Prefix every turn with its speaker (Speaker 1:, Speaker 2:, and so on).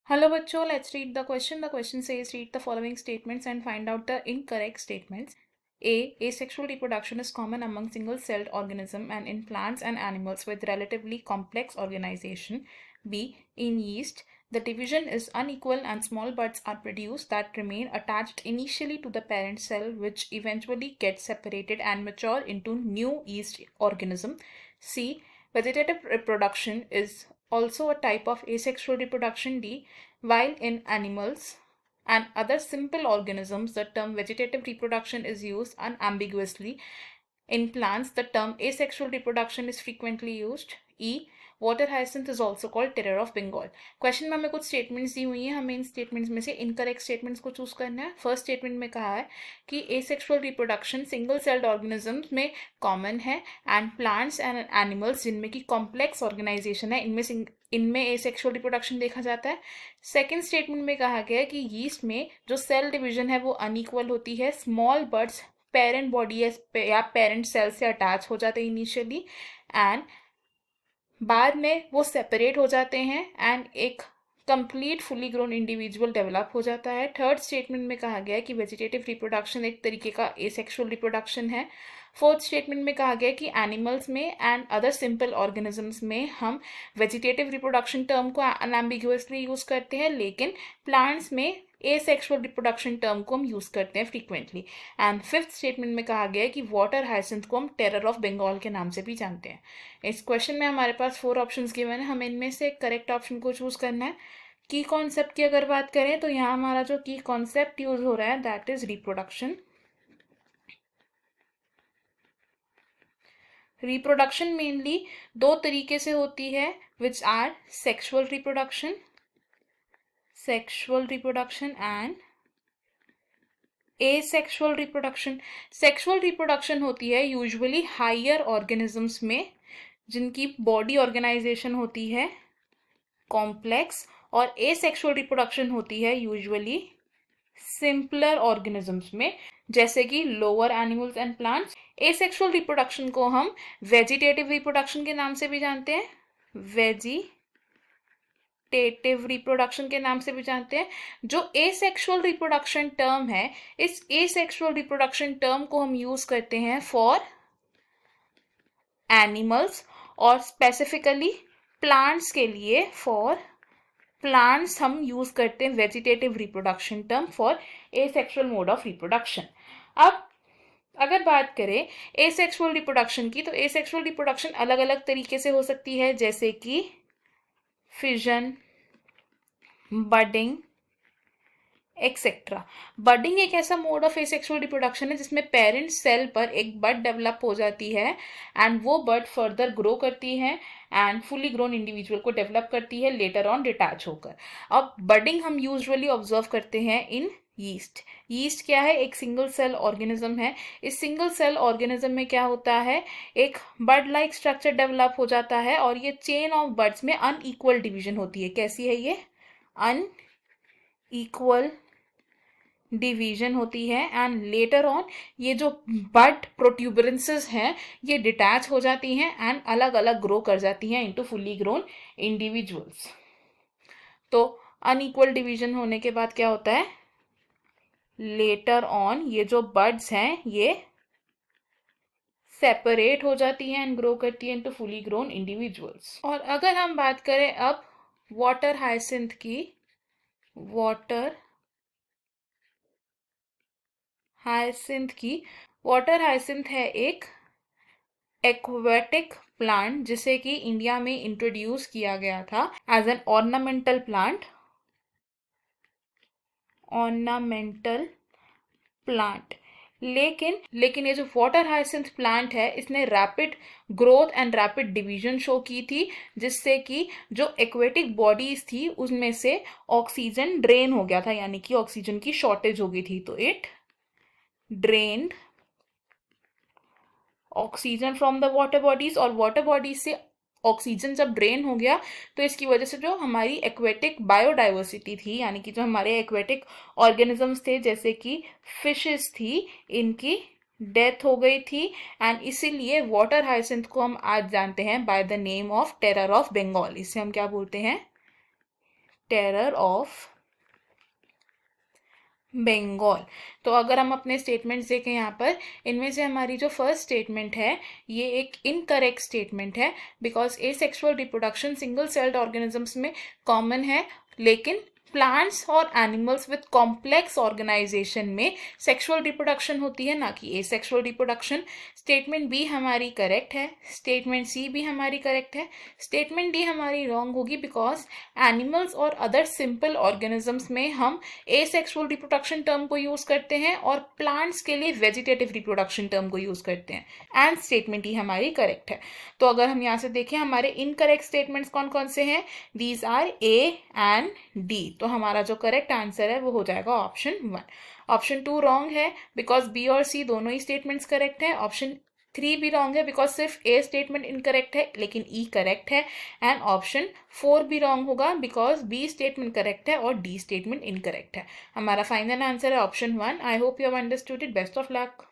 Speaker 1: Hello बच्चों, let's read the question. The question says read the following statements and find out the incorrect statements. A. Asexual reproduction is common among single-celled organisms and in plants and animals with relatively complex organization. B. In yeast, the division is unequal and small buds are produced that remain attached initially to the parent cell, which eventually get separated and mature into new yeast organism. C. Vegetative reproduction is also a type of asexual reproduction. D. While in animals and other simple organisms, the term vegetative reproduction is used unambiguously. In plants, the term asexual reproduction is frequently used. E. Water hyacinth is also called terror of Bengal. Question में हमें कुछ statements दी हुई हैं, हमें इन statements में से incorrect statements को choose करना है. फर्स्ट स्टेटमेंट में कहा है कि asexual reproduction single celled organisms में कॉमन है एंड प्लांट्स एंड एनिमल्स जिनमें की कॉम्प्लेक्स ऑर्गेनाइजेशन है इनमें एसेक्सुअल रिप्रोडक्शन देखा जाता है. सेकेंड स्टेटमेंट में कहा गया है कि यीस्ट में जो सेल डिवीजन है वो अनइक्वल होती है. स्मॉल बर्ड्स पेरेंट बॉडी या पेरेंट सेल से अटैच हो जाते हैं इनिशियली एंड बाद में वो सेपरेट हो जाते हैं एंड एक complete fully grown individual develop हो जाता है. थर्ड स्टेटमेंट में कहा गया है कि वेजिटेटिव रिप्रोडक्शन एक तरीके का एसेक्सुअल रिप्रोडक्शन है. फोर्थ स्टेटमेंट में कहा गया कि एनिमल्स में एंड अदर सिंपल ऑर्गेनिजम्स में हम वेजिटेटिव रिप्रोडक्शन टर्म को अनएम्बिगुअसली यूज करते हैं, लेकिन प्लांट्स में एसेक्सुअल रिप्रोडक्शन टर्म को हम यूज करते हैं फ्रीक्वेंटली. एंड फिफ्थ स्टेटमेंट में कहा गया है कि वाटर हाइसिंथ को हम टेरर ऑफ बंगाल के नाम से भी जानते हैं. इस क्वेश्चन में हमारे पास 4 ऑप्शंस गिवन है, हमें इनमें से एक करेक्ट ऑप्शन को चूज करना है. की कॉन्सेप्ट की अगर बात करें तो यहाँ हमारा जो की कॉन्सेप्ट यूज हो रहा है that is reproduction. Reproduction mainly दो तरीके से होती है which are sexual reproduction and asexual reproduction. Sexual reproduction होती है यूजुअली हायर ऑर्गेनिजम्स में जिनकी बॉडी ऑर्गेनाइजेशन होती है कॉम्प्लेक्स, और एसेक्सुअल रिप्रोडक्शन होती है यूजुअली सिंपलर ऑर्गेनिजम्स में जैसे कि lower animals and plants. Asexual reproduction को हम वेजिटेटिव रिप्रोडक्शन के नाम से भी जानते हैं, वेजिटेटिव रिप्रोडक्शन के नाम से भी जानते हैं. जो एसेक्सुअल रिप्रोडक्शन टर्म है, इस एसेक्सुअल रिप्रोडक्शन टर्म को हम यूज करते हैं फॉर एनिमल्स और स्पेसिफिकली प्लांट्स के लिए. फॉर प्लांट्स हम यूज करते हैं vegetative reproduction term for asexual mode of reproduction. अब अगर बात करें एसेक्सुअल रिप्रोडक्शन की, तो एसेक्सुअल रिप्रोडक्शन अलग अलग तरीके से हो सकती है जैसे कि फिजन, बडिंग एक्सेट्रा. बडिंग एक ऐसा मोड ऑफ एसेक्सुअल रिप्रोडक्शन है जिसमें पेरेंट सेल पर एक बड डेवलप हो जाती है एंड वो बड फर्दर ग्रो करती है एंड फुली ग्रोन इंडिविजुअल को डेवलप करती है लेटर ऑन डिटैच होकर. अब बडिंग हम यूजुअली ऑब्जर्व करते हैं इन यीस्ट. यीस्ट क्या है? एक सिंगल सेल ऑर्गेनिज्म है. इस सिंगल सेल ऑर्गेनिज्म में क्या होता है, एक बर्ड लाइक स्ट्रक्चर डेवलप हो जाता है और ये चेन ऑफ बर्ड्स में अनइक्वल डिवीजन होती है. कैसी है ये? अनइक्वल डिवीजन होती है एंड लेटर ऑन ये जो बड प्रोट्यूबरेंसेस हैं ये डिटैच हो जाती हैं एंड अलग अलग ग्रो कर जाती हैं इनटू फुली ग्रोन इंडिविजुअल्स. तो अनइक्वल डिवीजन होने के बाद क्या होता है, लेटर ऑन ये जो बर्ड्स हैं ये सेपरेट हो जाती हैं एंड ग्रो करती हैं इनटू फुली ग्रोन इंडिविजुअल्स. और अगर हम बात करें अब वाटर हाइसिंथ की, वाटर हाइसिंथ है एक एक्वेटिक प्लांट जिसे कि इंडिया में इंट्रोड्यूस किया गया था एज एन ऑर्नामेंटल प्लांट. लेकिन ये जो वाटर हाइसिंथ प्लांट है इसने rapid growth and rapid division show की थी जिससे कि जो एक्वेटिक बॉडीज थी उसमें से ऑक्सीजन ड्रेन हो गया था, यानी कि ऑक्सीजन की शॉर्टेज हो गई थी. तो it drained oxygen from the water bodies, और वाटर बॉडीज से ऑक्सीजन जब ड्रेन हो गया तो इसकी वजह से जो हमारी एक्वेटिक बायोडाइवर्सिटी थी, यानी कि जो हमारे एक्वेटिक ऑर्गेनिजम्स थे जैसे कि फिशेस थी, इनकी डेथ हो गई थी एंड इसीलिए वाटर हाइसिंथ को हम आज जानते हैं by the name of terror of Bengal. इसे हम क्या बोलते हैं? Terror of Bengal. तो अगर हम अपने स्टेटमेंट्स देखें यहाँ पर, इनमें से हमारी जो फर्स्ट स्टेटमेंट है ये एक इनकरेक्ट स्टेटमेंट है, because asexual reproduction single celled organisms में कॉमन है, लेकिन प्लांट्स और एनिमल्स विद कॉम्प्लेक्स ऑर्गेनाइजेशन में सेक्सुअल रिप्रोडक्शन होती है, ना कि एसेक्सुअल रिप्रोडक्शन। स्टेटमेंट बी हमारी करेक्ट है, स्टेटमेंट सी भी हमारी करेक्ट है, स्टेटमेंट डी हमारी रॉन्ग होगी, बिकॉज एनिमल्स और अदर सिंपल ऑर्गेनिजम्स में हम एसेक्सुअल रिप्रोडक्शन टर्म को यूज करते हैं और प्लांट्स के लिए वेजिटेटिव रिप्रोडक्शन टर्म को यूज करते हैं, एंड स्टेटमेंट ही हमारी करेक्ट है। तो अगर हम यहाँ से देखें हमारे इनकरेक्ट स्टेटमेंट्स कौन कौन से हैं, these are A and D. तो हमारा जो करेक्ट आंसर है वो हो जाएगा ऑप्शन 1। ऑप्शन 2 रॉन्ग है, बिकॉज बी और सी दोनों ही स्टेटमेंट्स करेक्ट है। ऑप्शन 3 भी रॉन्ग है, बिकॉज सिर्फ ए स्टेटमेंट इनकरेक्ट है लेकिन ई करेक्ट है। एंड ऑप्शन 4 भी रॉन्ग होगा, बिकॉज बी स्टेटमेंट करेक्ट है और डी स्टेटमेंट इनकरेक्ट है। हमारा फाइनल आंसर है option 1। I hope you have understood it. Best of luck.